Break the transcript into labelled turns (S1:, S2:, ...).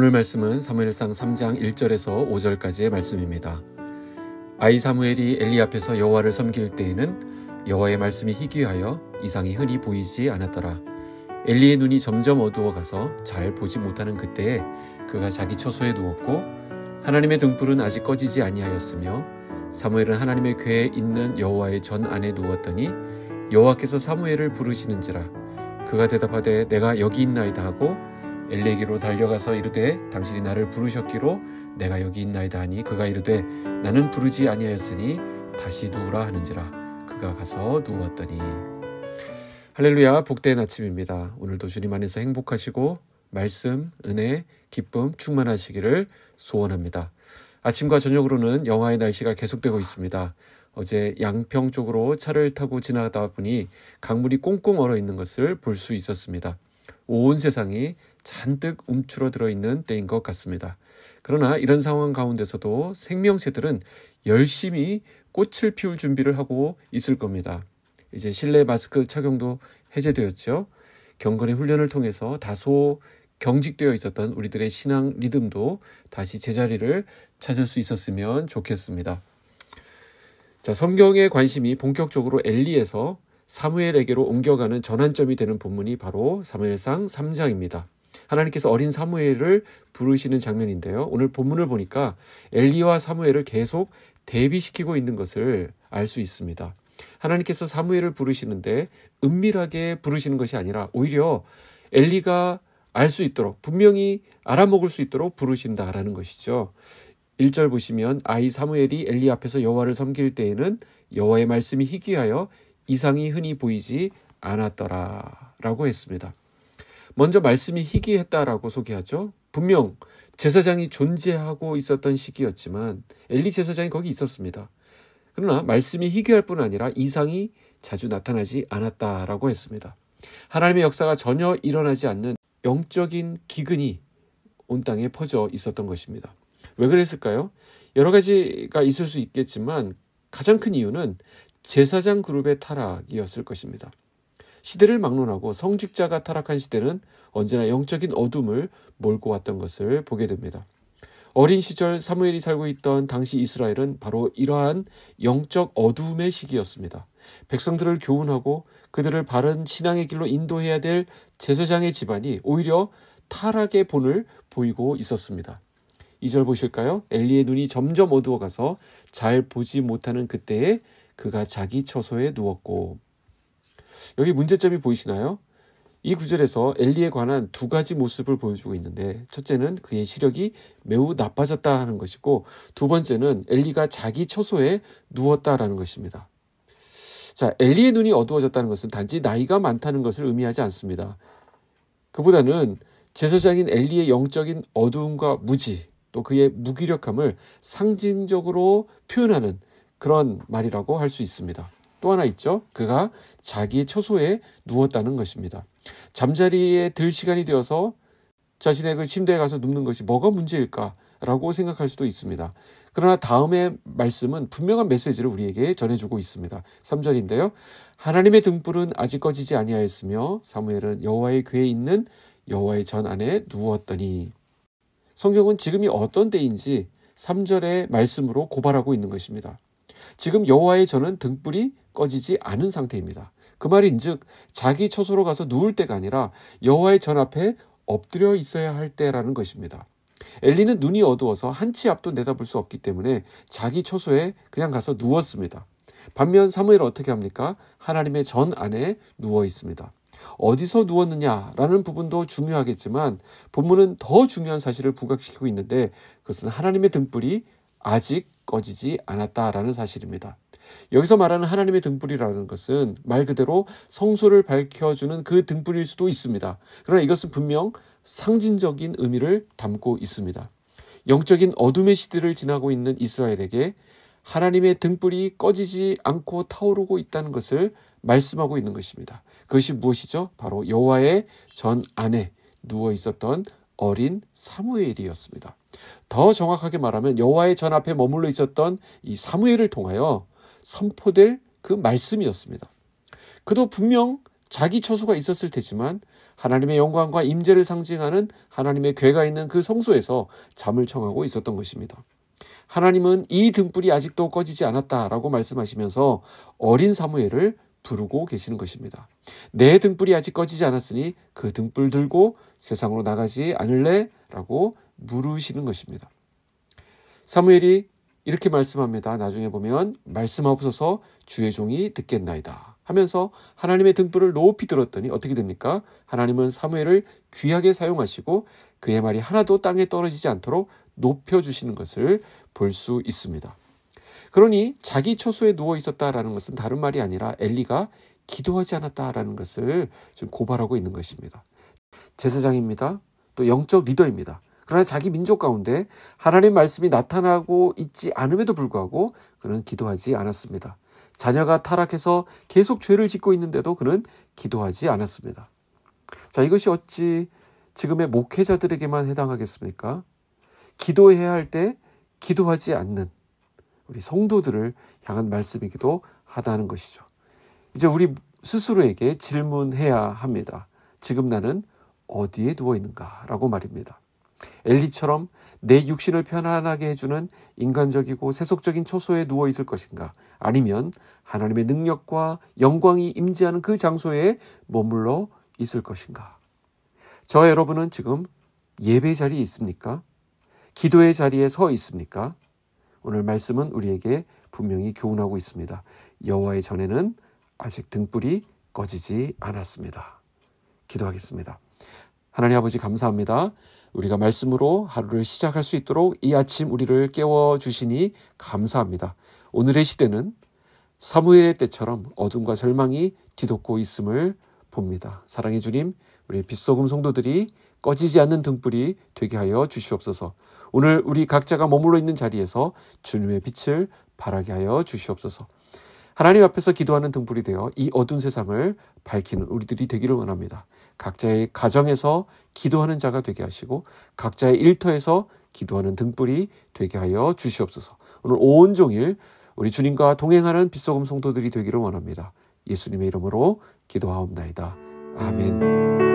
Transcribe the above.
S1: 오늘 말씀은 사무엘상 3장 1절에서 5절까지의 말씀입니다. 아이 사무엘이 엘리 앞에서 여호와를 섬길 때에는 여호와의 말씀이 희귀하여 이상이 흔히 보이지 않았더라. 엘리의 눈이 점점 어두워가서 잘 보지 못하는 그때에 그가 자기 처소에 누웠고 하나님의 등불은 아직 꺼지지 아니하였으며 사무엘은 하나님의 궤에 있는 여호와의 전 안에 누웠더니 여호와께서 사무엘을 부르시는지라. 그가 대답하되 내가 여기 있나이다 하고 엘리에게로 달려가서 이르되 당신이 나를 부르셨기로 내가 여기 있나이다 하니 그가 이르되 나는 부르지 아니하였으니 다시 누우라 하는지라. 그가 가서 누웠더니. 할렐루야, 복된 아침입니다. 오늘도 주님 안에서 행복하시고 말씀, 은혜, 기쁨 충만하시기를 소원합니다. 아침과 저녁으로는 영하의 날씨가 계속되고 있습니다. 어제 양평 쪽으로 차를 타고 지나가다 보니 강물이 꽁꽁 얼어 있는 것을 볼 수 있었습니다. 온 세상이 잔뜩 움츠러들어 있는 때인 것 같습니다. 그러나 이런 상황 가운데서도 생명체들은 열심히 꽃을 피울 준비를 하고 있을 겁니다. 이제 실내 마스크 착용도 해제되었죠. 경건의 훈련을 통해서 다소 경직되어 있었던 우리들의 신앙 리듬도 다시 제자리를 찾을 수 있었으면 좋겠습니다. 자, 성경의 관심이 본격적으로 엘리에서 사무엘에게로 옮겨가는 전환점이 되는 본문이 바로 사무엘상 3장입니다. 하나님께서 어린 사무엘을 부르시는 장면인데요. 오늘 본문을 보니까 엘리와 사무엘을 계속 대비시키고 있는 것을 알 수 있습니다. 하나님께서 사무엘을 부르시는데 은밀하게 부르시는 것이 아니라 오히려 엘리가 알 수 있도록, 분명히 알아먹을 수 있도록 부르신다라는 것이죠. 1절 보시면 아이 사무엘이 엘리 앞에서 여호와를 섬길 때에는 여호와의 말씀이 희귀하여 이상이 흔히 보이지 않았더라 라고 했습니다. 먼저 말씀이 희귀했다라고 소개하죠. 분명 제사장이 존재하고 있었던 시기였지만 엘리 제사장이 거기 있었습니다. 그러나 말씀이 희귀할 뿐 아니라 이상이 자주 나타나지 않았다라고 했습니다. 하나님의 역사가 전혀 일어나지 않는 영적인 기근이 온 땅에 퍼져 있었던 것입니다. 왜 그랬을까요? 여러 가지가 있을 수 있겠지만 가장 큰 이유는 제사장 그룹의 타락이었을 것입니다. 시대를 막론하고 성직자가 타락한 시대는 언제나 영적인 어둠을 몰고 왔던 것을 보게 됩니다. 어린 시절 사무엘이 살고 있던 당시 이스라엘은 바로 이러한 영적 어둠의 시기였습니다. 백성들을 교훈하고 그들을 바른 신앙의 길로 인도해야 될 제사장의 집안이 오히려 타락의 본을 보이고 있었습니다. 2절 보실까요? 엘리의 눈이 점점 어두워가서 잘 보지 못하는 그때에 그가 자기 처소에 누웠고. 여기 문제점이 보이시나요? 이 구절에서 엘리에 관한 두 가지 모습을 보여주고 있는데 첫째는 그의 시력이 매우 나빠졌다 하는 것이고 두 번째는 엘리가 자기 처소에 누웠다라는 것입니다. 자, 엘리의 눈이 어두워졌다는 것은 단지 나이가 많다는 것을 의미하지 않습니다. 그보다는 제사장인 엘리의 영적인 어두움과 무지 또 그의 무기력함을 상징적으로 표현하는 그런 말이라고 할 수 있습니다. 또 하나 있죠. 그가 자기의 처소에 누웠다는 것입니다. 잠자리에 들 시간이 되어서 자신의 그 침대에 가서 눕는 것이 뭐가 문제일까라고 생각할 수도 있습니다. 그러나 다음의 말씀은 분명한 메시지를 우리에게 전해주고 있습니다. 3절인데요. 하나님의 등불은 아직 꺼지지 아니하였으며 사무엘은 여호와의 궤에 있는 여호와의 전 안에 누웠더니. 성경은 지금이 어떤 때인지 3절의 말씀으로 고발하고 있는 것입니다. 지금 여호와의 전은 등불이 꺼지지 않은 상태입니다. 그 말인즉 자기 처소로 가서 누울 때가 아니라 여호와의 전 앞에 엎드려 있어야 할 때라는 것입니다. 엘리는 눈이 어두워서 한 치 앞도 내다볼 수 없기 때문에 자기 처소에 그냥 가서 누웠습니다. 반면 사무엘은 어떻게 합니까? 하나님의 전 안에 누워 있습니다. 어디서 누웠느냐라는 부분도 중요하겠지만 본문은 더 중요한 사실을 부각시키고 있는데 그것은 하나님의 등불이 아직 꺼지지 않았다라는 사실입니다. 여기서 말하는 하나님의 등불이라는 것은 말 그대로 성소를 밝혀주는 그 등불일 수도 있습니다. 그러나 이것은 분명 상징적인 의미를 담고 있습니다. 영적인 어둠의 시대를 지나고 있는 이스라엘에게 하나님의 등불이 꺼지지 않고 타오르고 있다는 것을 말씀하고 있는 것입니다. 그것이 무엇이죠? 바로 여호와의 전 안에 누워 있었던 어린 사무엘이었습니다. 더 정확하게 말하면 여호와의 전 앞에 머물러 있었던 이 사무엘을 통하여 선포될 그 말씀이었습니다. 그도 분명 자기 처소가 있었을 테지만 하나님의 영광과 임재를 상징하는 하나님의 궤가 있는 그 성소에서 잠을 청하고 있었던 것입니다. 하나님은 이 등불이 아직도 꺼지지 않았다라고 말씀하시면서 어린 사무엘을 부르고 계시는 것입니다. 내 등불이 아직 꺼지지 않았으니 그 등불 들고 세상으로 나가지 않을래? 라고 물으시는 것입니다. 사무엘이 이렇게 말씀합니다. 나중에 보면 말씀하옵소서 주의 종이 듣겠나이다 하면서 하나님의 등불을 높이 들었더니 어떻게 됩니까? 하나님은 사무엘을 귀하게 사용하시고 그의 말이 하나도 땅에 떨어지지 않도록 높여주시는 것을 볼 수 있습니다. 그러니 자기 초소에 누워 있었다라는 것은 다른 말이 아니라 엘리가 기도하지 않았다라는 것을 지금 고발하고 있는 것입니다. 제사장입니다. 또 영적 리더입니다. 그러나 자기 민족 가운데 하나님의 말씀이 나타나고 있지 않음에도 불구하고 그는 기도하지 않았습니다. 자녀가 타락해서 계속 죄를 짓고 있는데도 그는 기도하지 않았습니다. 자, 이것이 어찌 지금의 목회자들에게만 해당하겠습니까? 기도해야 할 때 기도하지 않는 우리 성도들을 향한 말씀이기도 하다는 것이죠. 이제 우리 스스로에게 질문해야 합니다. 지금 나는 어디에 누워 있는가? 라고 말입니다. 엘리처럼 내 육신을 편안하게 해주는 인간적이고 세속적인 초소에 누워 있을 것인가? 아니면 하나님의 능력과 영광이 임재하는 그 장소에 머물러 있을 것인가? 저와 여러분은 지금 예배 자리에 있습니까? 기도의 자리에 서 있습니까? 오늘 말씀은 우리에게 분명히 교훈하고 있습니다. 여호와의 전에는 아직 등불이 꺼지지 않았습니다. 기도하겠습니다. 하나님 아버지 감사합니다. 우리가 말씀으로 하루를 시작할 수 있도록 이 아침 우리를 깨워주시니 감사합니다. 오늘의 시대는 사무엘의 때처럼 어둠과 절망이 뒤덮고 있음을 봅니다. 사랑의 주님, 우리의 빛소금 성도들이 꺼지지 않는 등불이 되게 하여 주시옵소서. 오늘 우리 각자가 머물러 있는 자리에서 주님의 빛을 발하게 하여 주시옵소서. 하나님 앞에서 기도하는 등불이 되어 이 어두운 세상을 밝히는 우리들이 되기를 원합니다. 각자의 가정에서 기도하는 자가 되게 하시고 각자의 일터에서 기도하는 등불이 되게 하여 주시옵소서. 오늘 온종일 우리 주님과 동행하는 빛소금 성도들이 되기를 원합니다. 예수님의 이름으로 기도하옵나이다. 아멘.